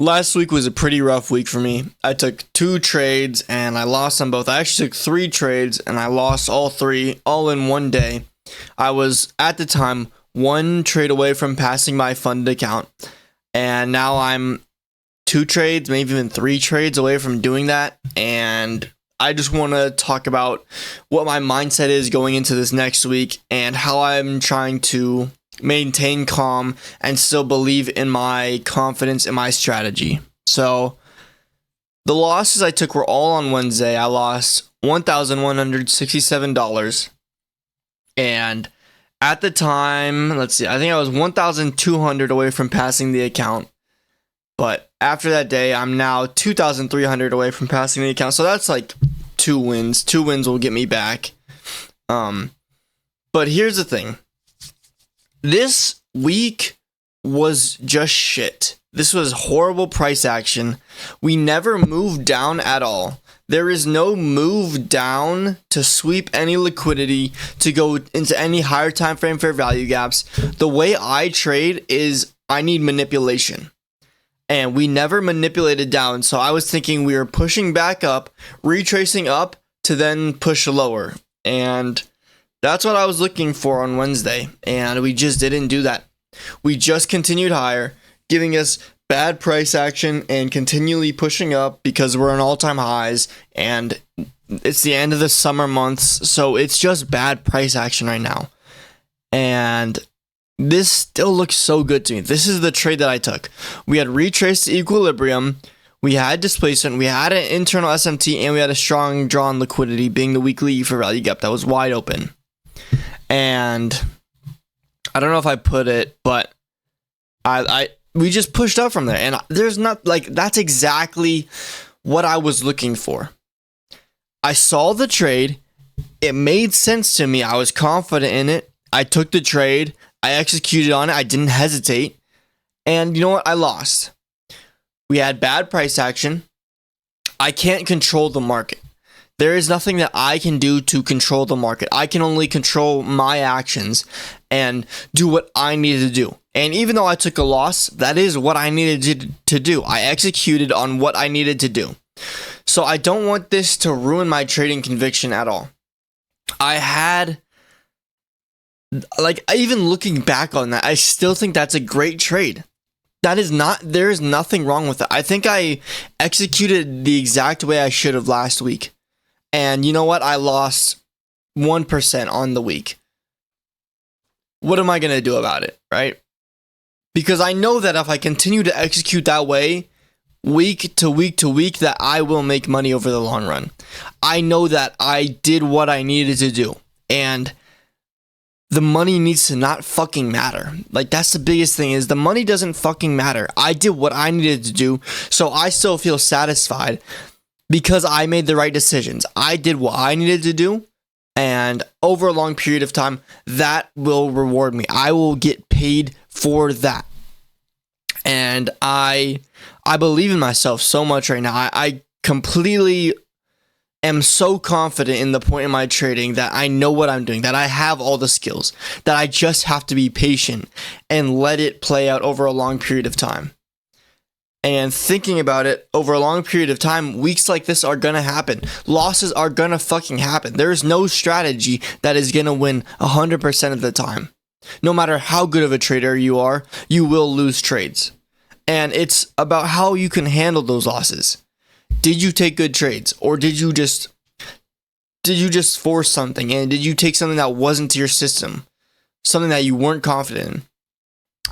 Last week was a pretty rough week for me. I took 2 trades and I lost them both. I actually took 3 trades and I lost all 3 all in one day. I was at the time 1 trade away from passing my funded account, and now I'm 2 trades, maybe even 3 trades away from doing that. And I just want to talk about what my mindset is going into this next week and how I'm trying to maintain calm and still believe in my confidence in my strategy. So the losses I took were all on Wednesday. I lost $1,167, and at the time, let's see, I think I was 1,200 away from passing the account. But after that day, I'm now 2,300 away from passing the account. So that's like 2 wins. 2 wins will get me back. But here's the thing. This week was just shit. This was horrible price action. We never moved down at all. There is no move down to sweep any liquidity, to go into any higher time frame fair value gaps. The way I trade is I need manipulation. And we never manipulated down. So I was thinking we were pushing back up, retracing up to then push lower. And that's what I was looking for on Wednesday, and we just didn't do that. We just continued higher, giving us bad price action and continually pushing up because we're on all-time highs, and it's the end of the summer months, so it's just bad price action right now. And this still looks so good to me. This is the trade that I took. We had retraced to equilibrium, we had displacement, we had an internal SMT, and we had a strong drawn liquidity, being the weekly for value gap that was wide open. And I don't know if I put it, but we just pushed up from there, and there's not like that's exactly what I was looking for. I saw the trade, it made sense to me. I was confident in it. I took the trade, I executed on it, I didn't hesitate, and you know what? I lost. We had bad price action. I can't control the market. There is nothing that I can do to control the market. I can only control my actions and do what I needed to do. And even though I took a loss, that is what I needed to do. I executed on what I needed to do. So I don't want this to ruin my trading conviction at all. Even looking back on that, I still think that's a great trade. There is nothing wrong with it. I think I executed the exact way I should have last week. And you know what? I lost 1% on the week. What am I going to do about it, right? Because I know that if I continue to execute that way, week to week to week, that I will make money over the long run. I know that I did what I needed to do. And the money needs to not fucking matter. Like, that's the biggest thing, is the money doesn't fucking matter. I did what I needed to do, so I still feel satisfied. Because I made the right decisions. I did what I needed to do, and over a long period of time, that will reward me. I will get paid for that. And I believe in myself so much right now. I completely am so confident in the point in my trading that I know what I'm doing, that I have all the skills, that I just have to be patient and let it play out over a long period of time. And thinking about it over a long period of time, weeks like this are going to happen. Losses are going to fucking happen. There's no strategy that is going to win 100% of the time. No matter how good of a trader you are, you will lose trades. And it's about how you can handle those losses. Did you take good trades, or did you just force something? And did you take something that wasn't to your system? Something that you weren't confident in?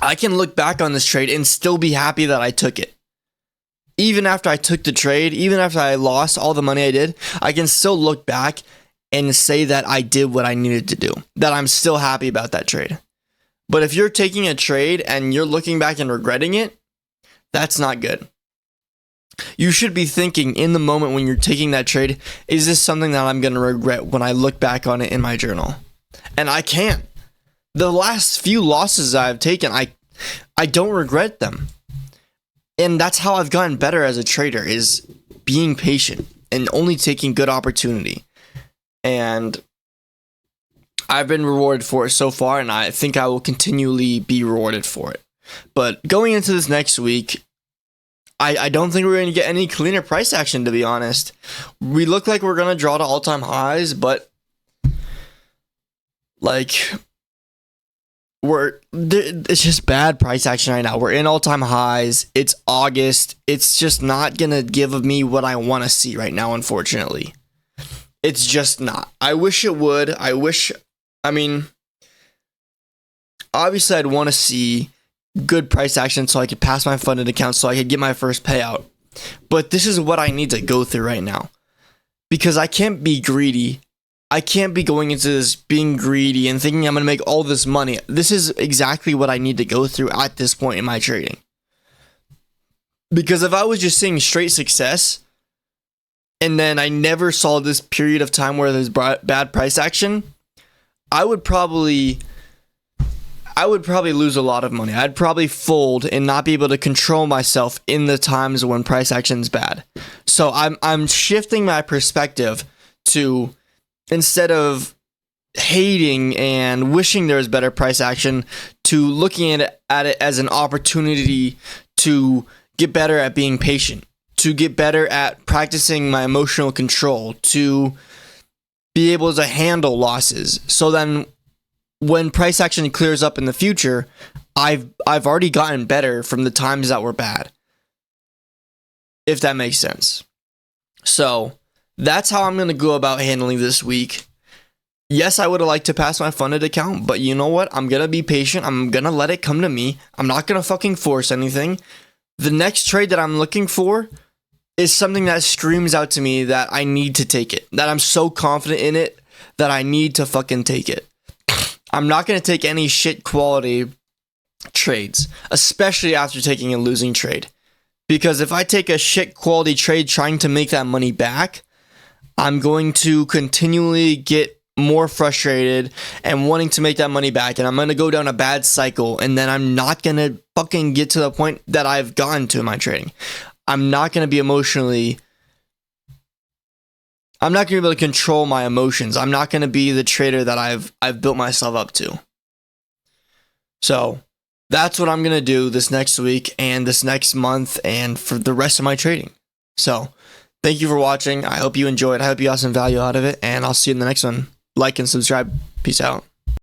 I can look back on this trade and still be happy that I took it. Even after I took the trade, even after I lost all the money I did, I can still look back and say that I did what I needed to do, that I'm still happy about that trade. But if you're taking a trade and you're looking back and regretting it, that's not good. You should be thinking in the moment when you're taking that trade, is this something that I'm going to regret when I look back on it in my journal? And I can't. The last few losses I've taken, I don't regret them. And that's how I've gotten better as a trader, is being patient and only taking good opportunity. And I've been rewarded for it so far, and I think I will continually be rewarded for it. But going into this next week, I don't think we're going to get any cleaner price action, to be honest. We look like we're going to draw to all-time highs, but like it's just bad price action right now. We're in all-time highs. It's August. It's just not going to give me what I want to see right now, unfortunately. It's just not. I wish it would. I mean, obviously I'd want to see good price action so I could pass my funded account so I could get my first payout. But this is what I need to go through right now. Because I can't be greedy. I can't be going into this being greedy and thinking I'm going to make all this money. This is exactly what I need to go through at this point in my trading. Because if I was just seeing straight success, and then I never saw this period of time where there's bad price action, I would probably lose a lot of money. I'd probably fold and not be able to control myself in the times when price action is bad. So I'm shifting my perspective to, instead of hating and wishing there was better price action, to looking at it as an opportunity to get better at being patient, to get better at practicing my emotional control, to be able to handle losses. So then when price action clears up in the future, I've already gotten better from the times that were bad. If that makes sense. So that's how I'm going to go about handling this week. Yes, I would have liked to pass my funded account, but you know what? I'm going to be patient. I'm going to let it come to me. I'm not going to fucking force anything. The next trade that I'm looking for is something that screams out to me that I need to take it. That I'm so confident in it that I need to fucking take it. I'm not going to take any shit quality trades, especially after taking a losing trade. Because if I take a shit quality trade trying to make that money back, I'm going to continually get more frustrated and wanting to make that money back, and I'm going to go down a bad cycle, and then I'm not going to fucking get to the point that I've gotten to in my trading. I'm not going to be able to control my emotions. I'm not going to be the trader that I've built myself up to. So that's what I'm going to do this next week and this next month and for the rest of my trading. So thank you for watching. I hope you enjoyed. I hope you got some value out of it, and I'll see you in the next one. Like and subscribe. Peace out.